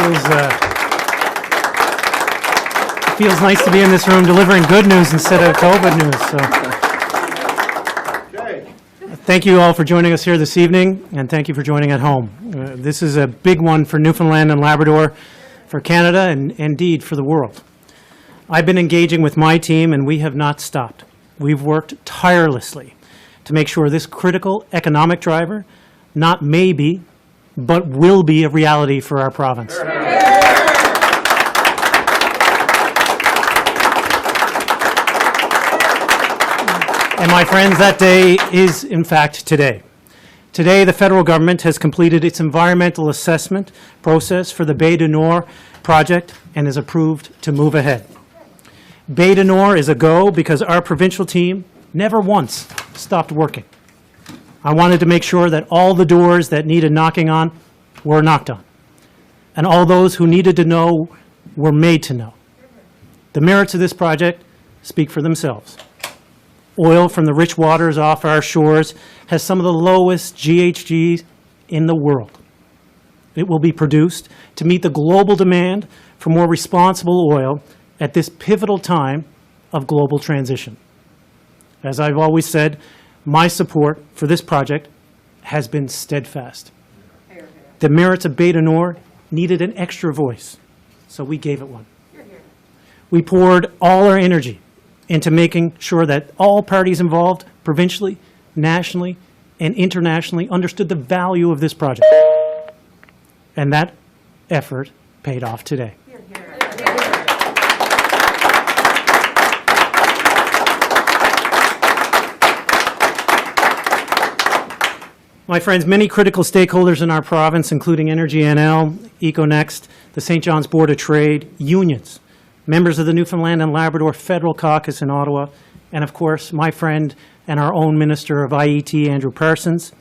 It feels nice to be in this room delivering good news instead of COVID news. So, thank you all for joining us here this evening, and thank you for joining at home. This is a big one for Newfoundland and Labrador, for Canada, and indeed for the world. I've been engaging with my team, and we have not stopped. We've worked tirelessly to make sure this critical economic driver not maybe, but will be a reality for our province. And my friends, that day is in fact today. Today, the federal government has completed its environmental assessment process for the Bay du Nord project and is approved to move ahead. Bay du Nord is a go because our provincial team never once stopped working. I wanted to make sure that all the doors that needed knocking on were knocked on, and all those who needed to know were made to know. The merits of this project speak for themselves. Oil from the rich waters off our shores has some of the lowest GHGs in the world. It will be produced to meet the global demand for more responsible oil at this pivotal time of global transition. As I've always said, my support for this project has been steadfast. The merits of Bay du Nord needed an extra voice, so we gave it one. We poured all our energy into making sure that all parties involved, provincially, nationally, and internationally, understood the value of this project. And that effort paid off today. My friends, many critical stakeholders in our province, including Energy NL, EcoNext, the St. John's Board of Trade, unions, members of the Newfoundland and Labrador Federal Caucus in Ottawa, and of course, my friend and our own Minister of IET, Andrew Parsons,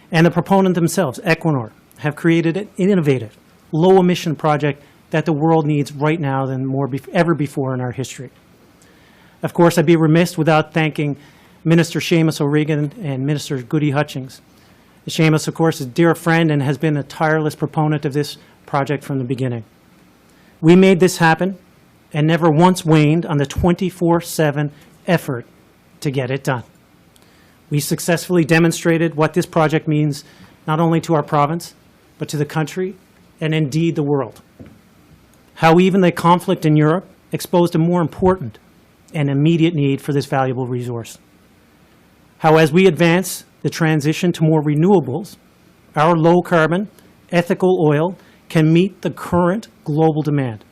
and the proponent themselves, Equinor, have created an innovative, low-emission project that the world needs right now than ever before in our history. Of course, I'd be remiss without thanking Minister Seamus O'Regan and Minister Goody Hutchings. Seamus, of course, is a dear friend and has been a tireless proponent of this project from the beginning. We made this happen and never once waned on the 24/7 effort to get it done. We successfully demonstrated what this project means not only to our province, but to the country and indeed the world. How even the conflict in Europe exposed a more important and immediate need for this valuable resource. How as we advance the transition to more renewables, our low-carbon, ethical oil can meet the current global demand.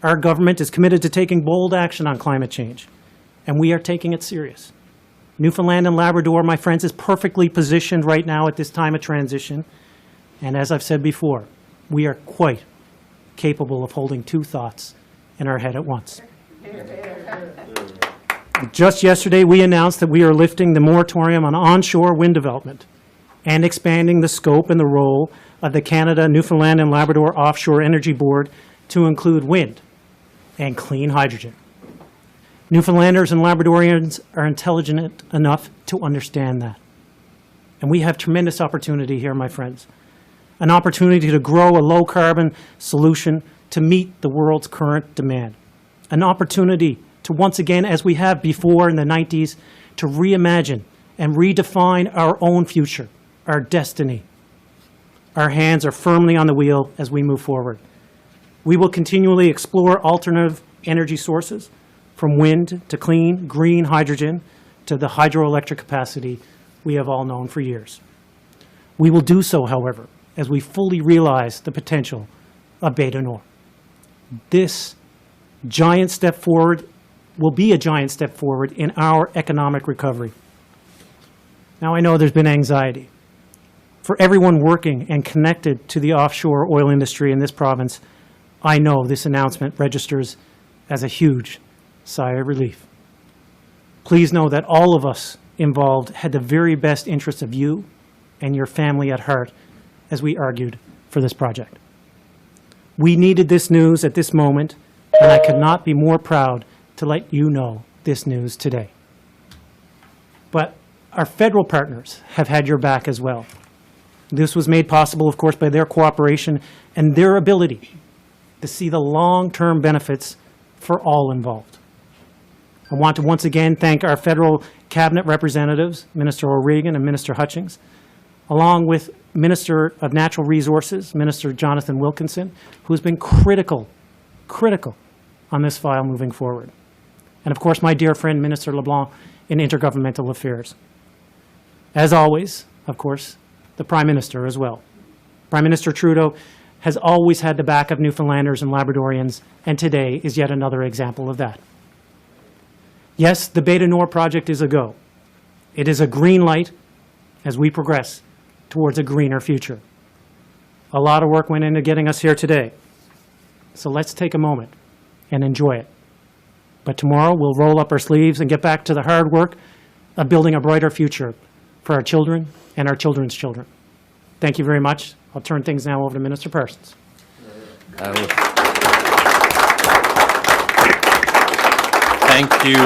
Our government is committed to taking bold action on climate change, and we are taking it serious. Newfoundland and Labrador, my friends, is perfectly positioned right now at this time of transition, and as I've said before, we are quite capable of holding two thoughts in our head at once. Just yesterday, we announced that we are lifting the moratorium on onshore wind development and expanding the scope and the role of the Canada, Newfoundland and Labrador Offshore Energy Board to include wind and clean hydrogen. Newfoundlanders and Labradorians are intelligent enough to understand that. And we have tremendous opportunity here, my friends. An opportunity to grow a low-carbon solution to meet the world's current demand. An opportunity to once again, as we have before in the 90s, to reimagine and redefine our own future, our destiny. Our hands are firmly on the wheel as we move forward. We will continually explore alternative energy sources, from wind to clean, green hydrogen to the hydroelectric capacity we have all known for years. We will do so, however, as we fully realize the potential of Bay du Nord. This giant step forward will be a giant step forward in our economic recovery. Now, I know there's been anxiety. For everyone working and connected to the offshore oil industry in this province, I know this announcement registers as a huge sigh of relief. Please know that all of us involved had the very best interests of you and your family at heart as we argued for this project. We needed this news at this moment, and I could not be more proud to let you know this news today. But our federal partners have had your back as well. This was made possible, of course, by their cooperation and their ability to see the long-term benefits for all involved. I want to once again thank our federal cabinet representatives, Minister O'Regan and Minister Hutchings, along with Minister of Natural Resources, Minister Jonathan Wilkinson, who's been critical on this file moving forward. And of course, my dear friend, Minister LeBlanc in Intergovernmental Affairs. As always, of course, the Prime Minister as well. Prime Minister Trudeau has always had the back of Newfoundlanders and Labradorians, and today is yet another example of that. Yes, the Bay du Nord project is a go. It is a green light as we progress towards a greener future. A lot of work went into getting us here today. So let's take a moment and enjoy it. But tomorrow we'll roll up our sleeves and get back to the hard work of building a brighter future for our children and our children's children. Thank you very much. I'll turn things now over to Minister Parsons. Thank you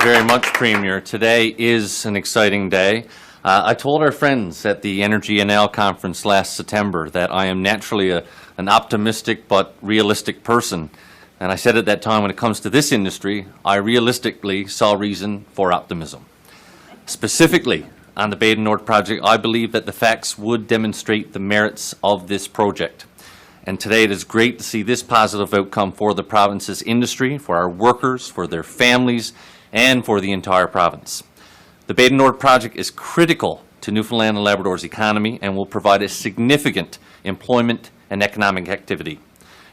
very much, Premier. Today is an exciting day. I told our friends at the Energy NL conference last September that I am naturally an optimistic but realistic person. And I said at that time, when it comes to this industry, I realistically saw reason for optimism. Specifically, on the Bay du Nord project, I believe that the facts would demonstrate the merits of this project. And today it is great to see this positive outcome for the province's industry, for our workers, for their families, and for the entire province. The Bay du Nord project is critical to Newfoundland and Labrador's economy and will provide a significant employment and economic activity.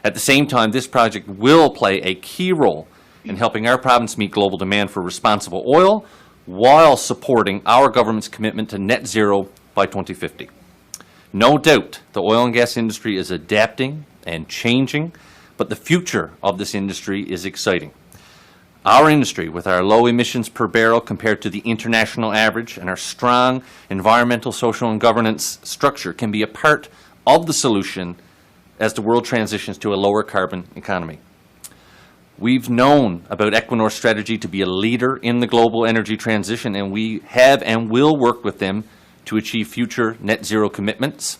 At the same time, this project will play a key role in helping our province meet global demand for responsible oil while supporting our government's commitment to net zero by 2050. No doubt, the oil and gas industry is adapting and changing, but the future of this industry is exciting. Our industry, with our low emissions per barrel compared to the international average and our strong environmental, social, and governance structure, can be a part of the solution as the world transitions to a lower carbon economy. We've known about Equinor's strategy to be a leader in the global energy transition, and we have and will work with them to achieve future net zero commitments.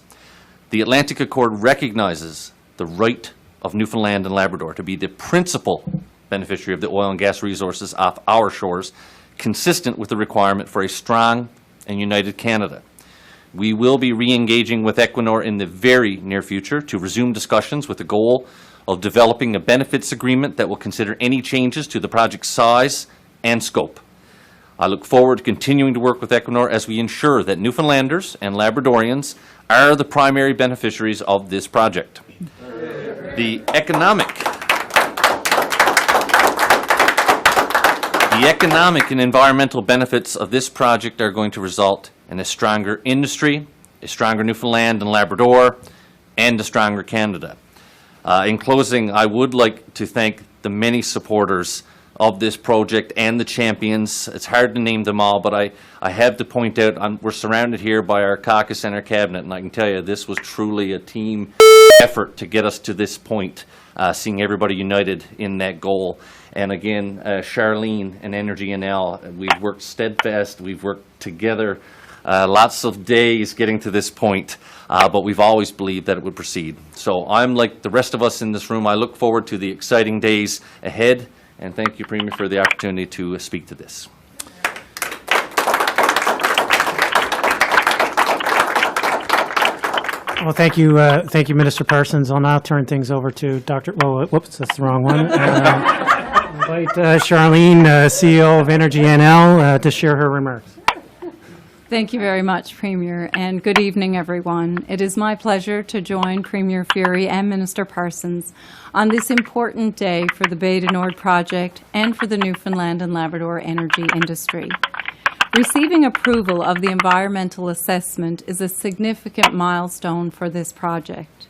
The Atlantic Accord recognizes the right of Newfoundland and Labrador to be the principal beneficiary of the oil and gas resources off our shores, consistent with the requirement for a strong and united Canada. We will be re-engaging with Equinor in the very near future to resume discussions with the goal of developing a benefits agreement that will consider any changes to the project's size and scope. I look forward to continuing to work with Equinor as we ensure that Newfoundlanders and Labradorians are the primary beneficiaries of this project. The economic and environmental benefits of this project are going to result in a stronger industry, a stronger Newfoundland and Labrador, and a stronger Canada. In closing, I would like to thank the many supporters of this project and the champions. It's hard to name them all, but I have to point out we're surrounded here by our caucus and our cabinet, and I can tell you this was truly a team effort to get us to this point, seeing everybody united in that goal. And again, Charlene and Energy NL, we've worked steadfast, we've worked together lots of days getting to this point, but we've always believed that it would proceed. So I'm like the rest of us in this room. I look forward to the exciting days ahead, and thank you, Premier, for the opportunity to speak to this. Well, thank you, Minister Parsons. I'll now turn things over to Dr. Oh, whoops, that's the wrong one. Invite Charlene, CEO of Energy NL, to share her remarks. Thank you very much, Premier, and good evening, everyone. It is my pleasure to join Premier Furey and Minister Parsons on this important day for the Bay du Nord project and for the Newfoundland and Labrador energy industry. Receiving approval of the environmental assessment is a significant milestone for this project.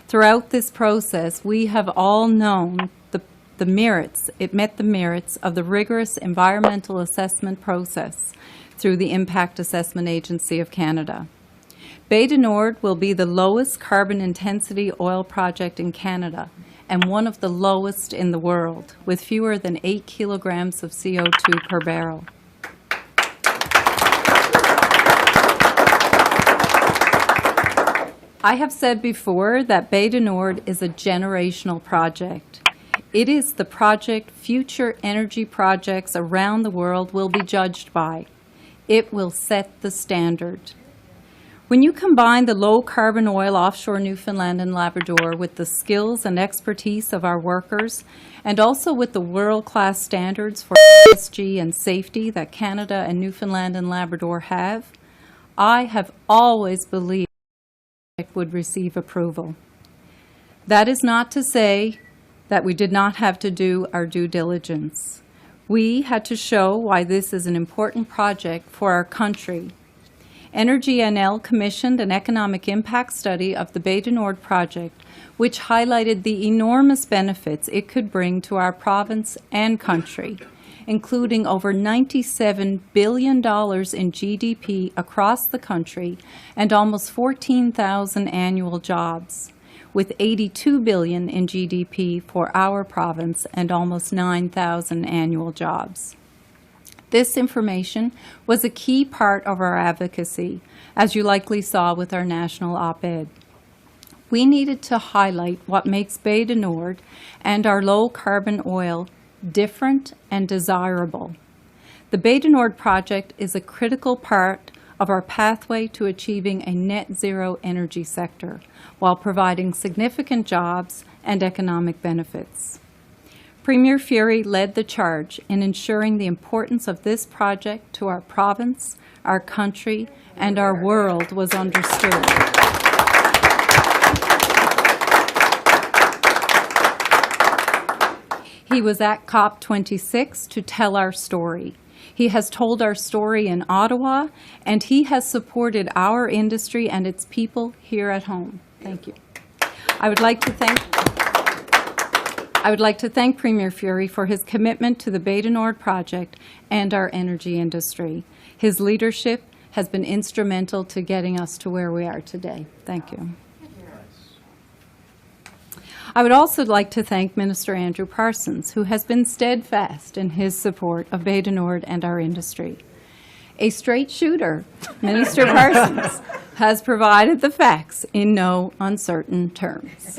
Throughout this process, we have all known the merits. It met the merits of the rigorous environmental assessment process through the Impact Assessment Agency of Canada. Bay du Nord will be the lowest carbon intensity oil project in Canada and one of the lowest in the world, with fewer than 8 kilograms of CO2 per barrel. I have said before that Bay du Nord is a generational project. It is the project future energy projects around the world will be judged by. It will set the standard. When you combine the low-carbon oil offshore Newfoundland and Labrador with the skills and expertise of our workers, and also with the world-class standards for ESG and safety that Canada and Newfoundland and Labrador have, I have always believed it would receive approval. That is not to say that we did not have to do our due diligence. We had to show why this is an important project for our country. Energy NL commissioned an economic impact study of the Bay du Nord project, which highlighted the enormous benefits it could bring to our province and country, including over $97 billion in GDP across the country and almost 14,000 annual jobs, with $82 billion in GDP for our province and almost 9,000 annual jobs. This information was a key part of our advocacy, as you likely saw with our national op-ed. We needed to highlight what makes Bay du Nord and our low-carbon oil different and desirable. The Bay du Nord project is a critical part of our pathway to achieving a net zero energy sector, while providing significant jobs and economic benefits. Premier Furey led the charge in ensuring the importance of this project to our province, our country, and our world was understood. He was at COP26 to tell our story. He has told our story in Ottawa, and he has supported our industry and its people here at home. Thank you. I would like to thank Premier Furey for his commitment to the Bay du Nord project and our energy industry. His leadership has been instrumental to getting us to where we are today. Thank you. I would also like to thank Minister Andrew Parsons, who has been steadfast in his support of Bay du Nord and our industry. A straight shooter, Minister Parsons has provided the facts in no uncertain terms.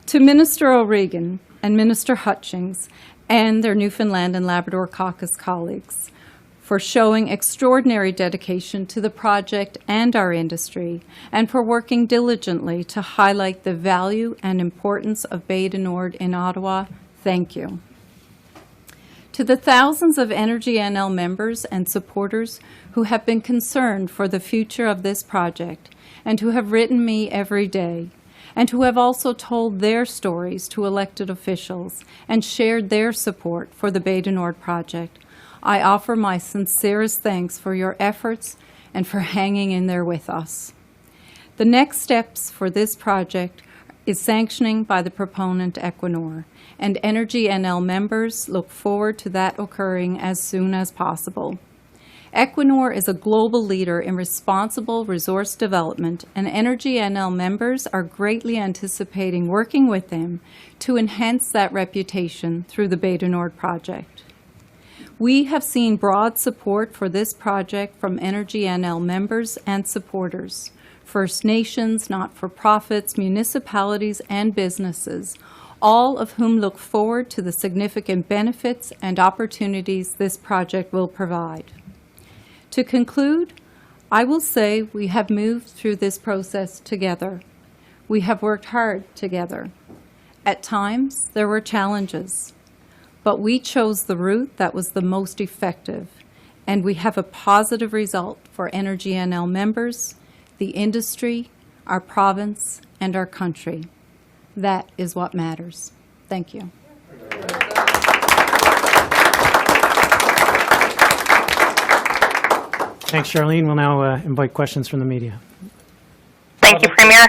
To Minister O'Regan and Minister Hutchings and their Newfoundland and Labrador caucus colleagues for showing extraordinary dedication to the project and our industry, and for working diligently to highlight the value and importance of Bay du Nord in Ottawa, thank you. To the thousands of Energy NL members and supporters who have been concerned for the future of this project and who have written me every day, and who have also told their stories to elected officials and shared their support for the Bay du Nord project, I offer my sincerest thanks for your efforts and for hanging in there with us. The next steps for this project is sanctioning by the proponent Equinor, and Energy NL members look forward to that occurring as soon as possible. Equinor is a global leader in responsible resource development, and Energy NL members are greatly anticipating working with them to enhance that reputation through the Bay du Nord project. We have seen broad support for this project from Energy NL members and supporters, First Nations, not-for-profits, municipalities, and businesses, all of whom look forward to the significant benefits and opportunities this project will provide. To conclude, I will say we have moved through this process together. We have worked hard together. At times, there were challenges, but we chose the route that was the most effective, and we have a positive result for Energy NL members, the industry, our province, and our country. That is what matters. Thank you. Thanks, Charlene. We'll now invite questions from the media. Thank you, Premier.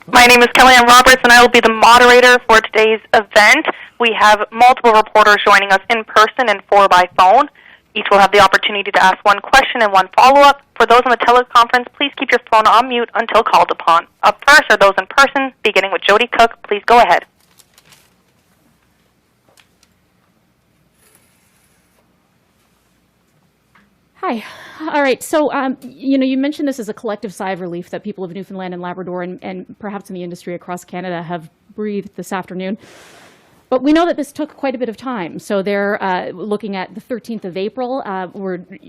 My name is Kellyanne Roberts, and I will be the moderator for today's event. We have multiple reporters joining us in person and 4 by phone. Each will have the opportunity to ask one question and one follow-up. For those on the teleconference, please keep your phone on mute until called upon. Up first are those in person, beginning with Jody Cook. Please go ahead. Hi. All right. So, you mentioned this as a collective sigh of relief that people of Newfoundland and Labrador and perhaps in the industry across Canada have breathed this afternoon. But we know that this took quite a bit of time. So they're looking at the 13th of April.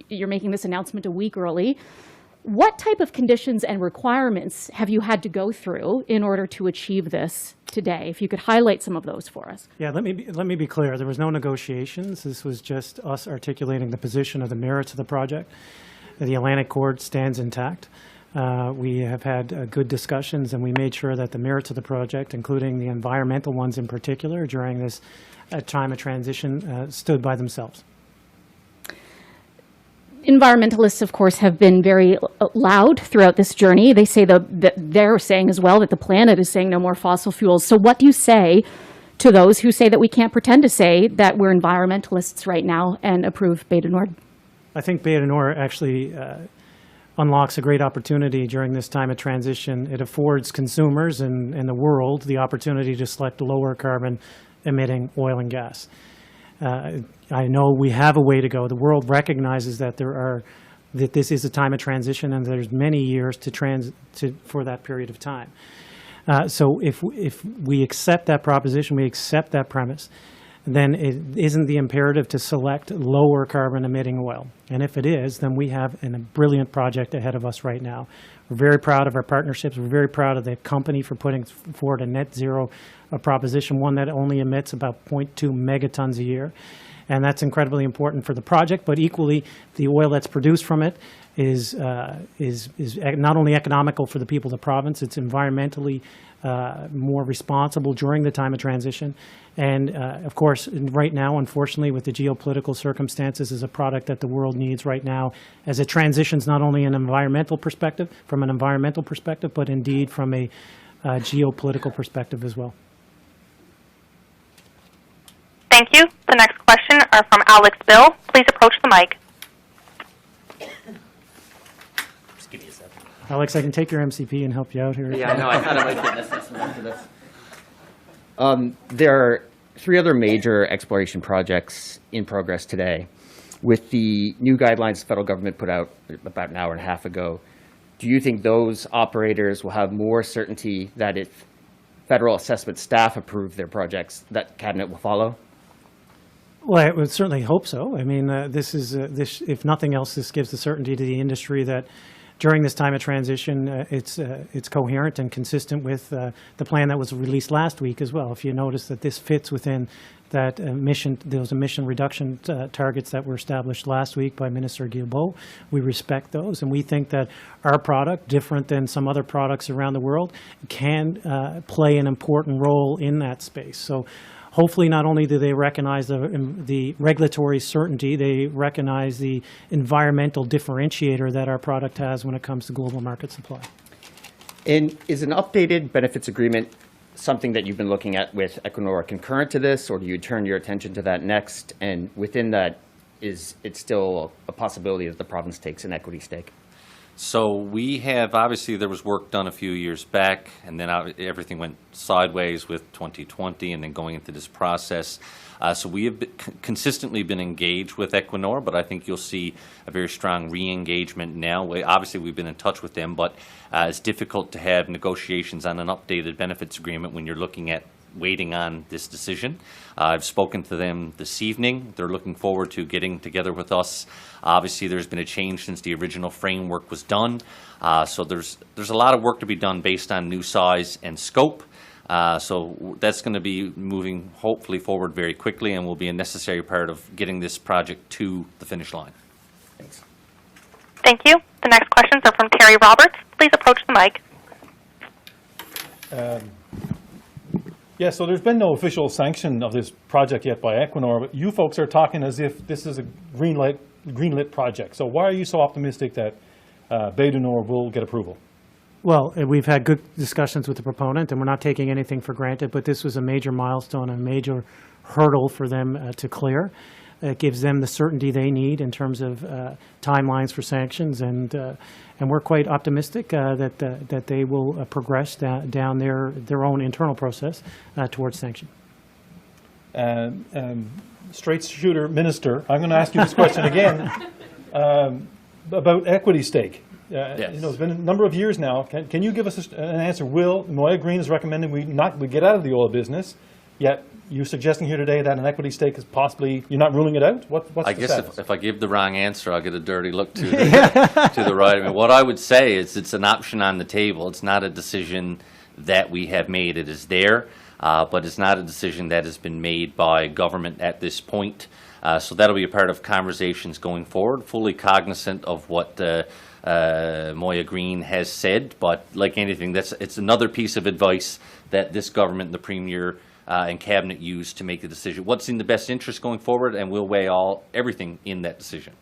You're making this announcement a week early. What type of conditions and requirements have you had to go through in order to achieve this today? If you could highlight some of those for us. Yeah, let me be clear. There was no negotiations. This was just us articulating the position of the merits of the project. The Atlantic Cord stands intact. We have had good discussions, and we made sure that the merits of the project, including the environmental ones in particular, during this time of transition, stood by themselves. Environmentalists, of course, have been very loud throughout this journey. They say that they're saying as well that the planet is saying no more fossil fuels. So what do you say to those who say that we can't pretend to say that we're environmentalists right now and approve Bay du Nord? I think Bay du Nord actually unlocks a great opportunity during this time of transition. It affords consumers and the world the opportunity to select lower carbon emitting oil and gas. I know we have a way to go. The world recognizes that this is a time of transition, and there's many years for that period of time. So if we accept that proposition, we accept that premise, then it isn't the imperative to select lower carbon emitting oil. And if it is, then we have a brilliant project ahead of us right now. We're very proud of our partnerships. We're very proud of the company for putting forward a net zero proposition, one that only emits about 0.2 megatons a year. And that's incredibly important for the project, but equally the oil that's produced from it is not only economical for the people of the province, it's environmentally more responsible during the time of transition. And of course, right now, unfortunately, with the geopolitical circumstances, is a product that the world needs right now as it transitions not only from an environmental perspective, but indeed from a geopolitical perspective as well. Thank you. The next question are from Alex Bill. Please approach the mic. Just give me a second. Alex, I can take your MCP and help you out here. Yeah, I know. I thought I might get an assessment after this. There are 3 other major exploration projects in progress today. With the new guidelines the federal government put out about an hour and a half ago, do you think those operators will have more certainty that if federal assessment staff approve their projects, that cabinet will follow? Well, I would certainly hope so. I mean, if nothing else, this gives the certainty to the industry that during this time of transition, it's coherent and consistent with the plan that was released last week as well. If you notice that this fits within that those emission reduction targets that were established last week by Minister Guilbeault, we respect those, and we think that our product, different than some other products around the world, can play an important role in that space. So hopefully not only do they recognize the regulatory certainty, they recognize the environmental differentiator that our product has when it comes to global market supply. And is an updated benefits agreement something that you've been looking at with Equinor concurrent to this, or do you turn your attention to that next? And within that, is it still a possibility that the province takes an equity stake? So we have, obviously, there was work done a few years back, and then everything went sideways with 2020 and then going into this process. So we have consistently been engaged with Equinor, but I think you'll see a very strong re-engagement now. Obviously, we've been in touch with them, but it's difficult to have negotiations on an updated benefits agreement when you're looking at waiting on this decision. I've spoken to them this evening. They're looking forward to getting together with us. Obviously, there's been a change since the original framework was done. So there's a lot of work to be done based on new size and scope. So that's going to be moving hopefully forward very quickly and will be a necessary part of getting this project to the finish line. Thanks. Thank you. The next questions are from Terry Roberts. Please approach the mic. Yeah, so there's been no official sanction of this project yet by Equinor, but you folks are talking as if this is a greenlit project. So why are you so optimistic that Bay du Nord will get approval? Well, we've had good discussions with the proponent, and we're not taking anything for granted, but this was a major milestone, a major hurdle for them to clear. It gives them the certainty they need in terms of timelines for sanctions, and we're quite optimistic that they will progress down their own internal process towards sanction. Straight Shooter Minister, I'm going to ask you this question again. about equity stake. Yes. You know, it's been a number of years now. Can you give us an answer? Will Moya Green is recommending we get out of the oil business, yet you're suggesting here today that an equity stake is possibly, you're not ruling it out? What's I the guess status? if I give the wrong answer, I'll get a dirty look to the right. I mean, what I would say is it's an option on the table. It's not a decision that we have made. It is there, but it's not a decision that has been made by government at this point. So that'll be a part of conversations going forward, fully cognizant of what Moya Green has said. But like anything, it's another piece of advice that this government, the Premier, and Cabinet use to make a decision. What's in the best interest going forward, and we'll weigh everything in that decision.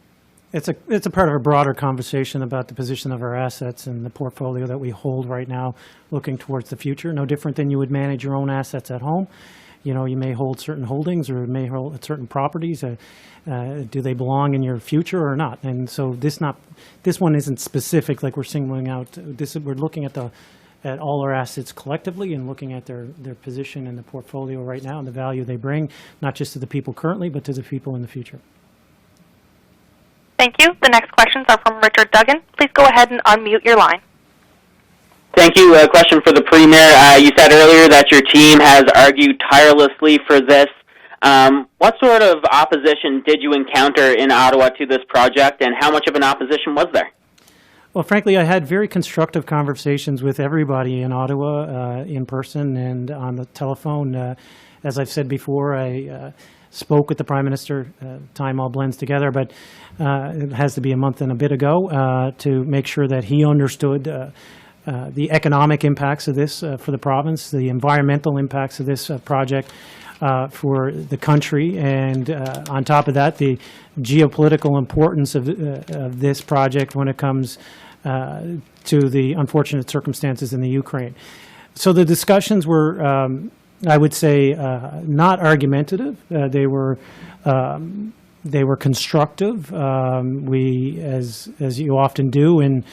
It's a part of a broader conversation about the position of our assets and the portfolio that we hold right now, looking towards the future. No different than you would manage your own assets at home. You know, you may hold certain holdings or may hold certain properties. Do they belong in your future or not? And so this one isn't specific, like we're singling out. We're looking at all our assets collectively and looking at their position in the portfolio right now and the value they bring, not just to the people currently, but to the people in the future. Thank you. The next questions are from Richard Duggan. Please go ahead and unmute your line. Thank you. A question for the Premier. You said earlier that your team has argued tirelessly for this. What sort of opposition did you encounter in Ottawa to this project, and how much of an opposition was there? Well, frankly, I had very constructive conversations with everybody in Ottawa, in person and on the telephone. As I've said before, I spoke with the Prime Minister. Time all blends together, but it has to be a month and a bit ago to make sure that he understood the economic impacts of this for the province, the environmental impacts of this project for the country, and on top of that, the geopolitical importance of this project when it comes to the unfortunate circumstances in the Ukraine. So the discussions were, I would say, not argumentative. They were constructive. We, as you often do in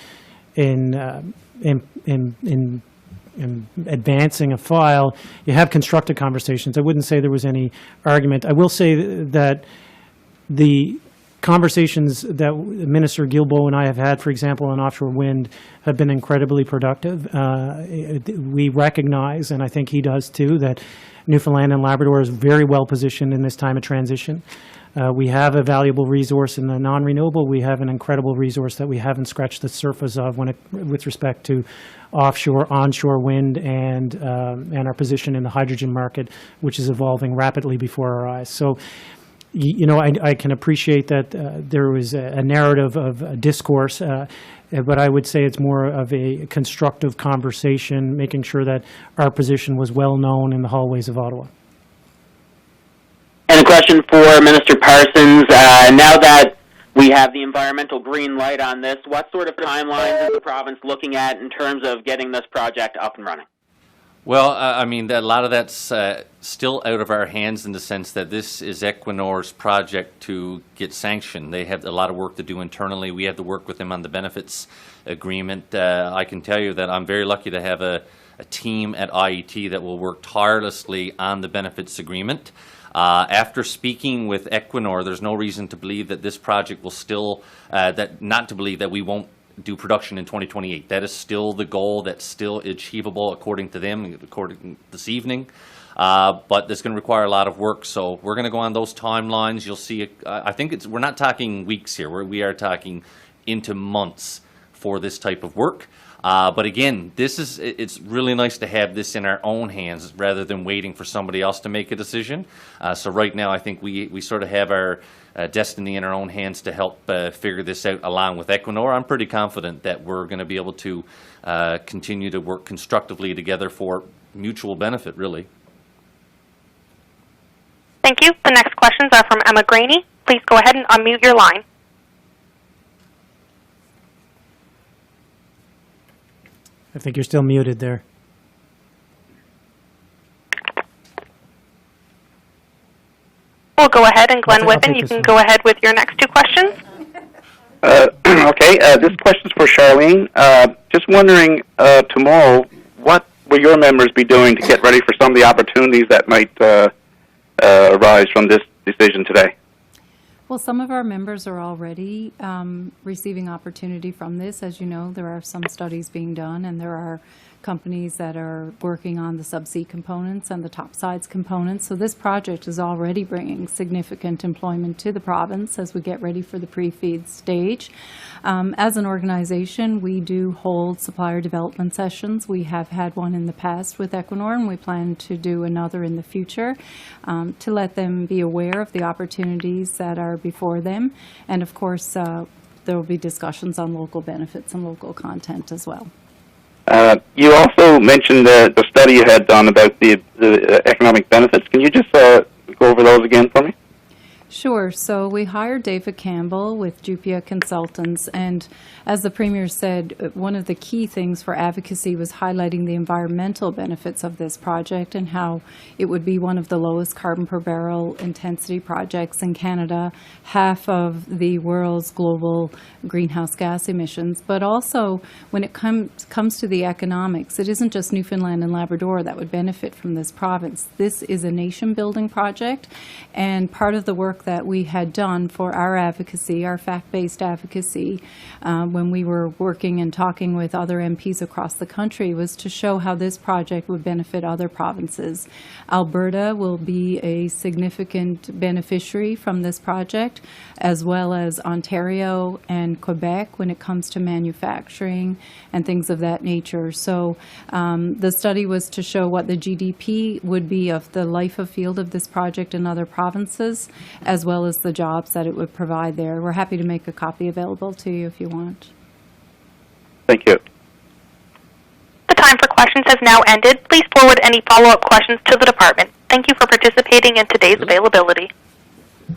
advancing a file, you have constructive conversations. I wouldn't say there was any argument. I will say that the conversations that Minister Guilbeault and I have had, for example, on offshore wind, have been incredibly productive. We recognize, and I think he does too, that Newfoundland and Labrador is very well positioned in this time of transition. We have a valuable resource in the non-renewable. We have an incredible resource that we haven't scratched the surface of with respect to offshore, onshore wind, and our position in the hydrogen market, which is evolving rapidly before our eyes. So, you know, I can appreciate that there was a narrative of discourse, but I would say it's more of a constructive conversation, making sure that our position was well known in the hallways of Ottawa. And a question for Minister Parsons. Now that we have the environmental green light on this, what sort of timelines is the province looking at in terms of getting this project up and running? Well, I mean, a lot of that's still out of our hands in the sense that this is Equinor's project to get sanctioned. They have a lot of work to do internally. We have to work with them on the benefits agreement. I can tell you that I'm very lucky to have a team at IET that will work tirelessly on the benefits agreement. After speaking with Equinor, there's no reason to believe that this project will still, not to believe that we won't do production in 2028. That is still the goal. That's still achievable according to them, according this evening. But it's going to require a lot of work. So we're going to go on those timelines. You'll see, I think we're not talking weeks here. We are talking into months for this type of work. But again, it's really nice to have this in our own hands rather than waiting for somebody else to make a decision. So right now, I think we sort of have our destiny in our own hands to help figure this out along with Equinor. I'm pretty confident that we're going to be able to continue to work constructively together for mutual benefit, really. Thank you. The next questions are from Emma Graney. Please go ahead and unmute your line. I think you're still muted there. We'll go ahead, and Glenn Whippen, you can go ahead with your next two questions. Okay, this question's for Charlene. Just wondering, tomorrow, what will your members be doing to get ready for some of the opportunities that might arise from this decision today? Well, some of our members are already receiving opportunity from this. As you know, there are some studies being done, and there are companies that are working on the subsea components and the topsides components. So this project is already bringing significant employment to the province as we get ready for the pre-feed stage. As an organization, we do hold supplier development sessions. We have had one in the past with Equinor, and we plan to do another in the future to let them be aware of the opportunities that are before them. And of course, there will be discussions on local benefits and local content as well. You also mentioned the study you had done about the economic benefits. Can you just go over those again for me? Sure. So we hired David Campbell with Jupia Consultants, and as the Premier said, one of the key things for advocacy was highlighting the environmental benefits of this project and how it would be one of the lowest carbon per barrel intensity projects in Canada, half of the world's global greenhouse gas emissions. But also, when it comes to the economics, it isn't just Newfoundland and Labrador that would benefit from this province. This is a nation-building project, and part of the work that we had done for our advocacy, our fact-based advocacy, when we were working and talking with other MPs across the country, was to show how this project would benefit other provinces. Alberta will be a significant beneficiary from this project, as well as Ontario and Quebec when it comes to manufacturing and things of that nature. So the study was to show what the GDP would be of the life of field of this project in other provinces, as well as the jobs that it would provide there. We're happy to make a copy available to you if you want. Thank you. The time for questions has now ended. Please forward any follow-up questions to the department. Thank you for participating in today's availability.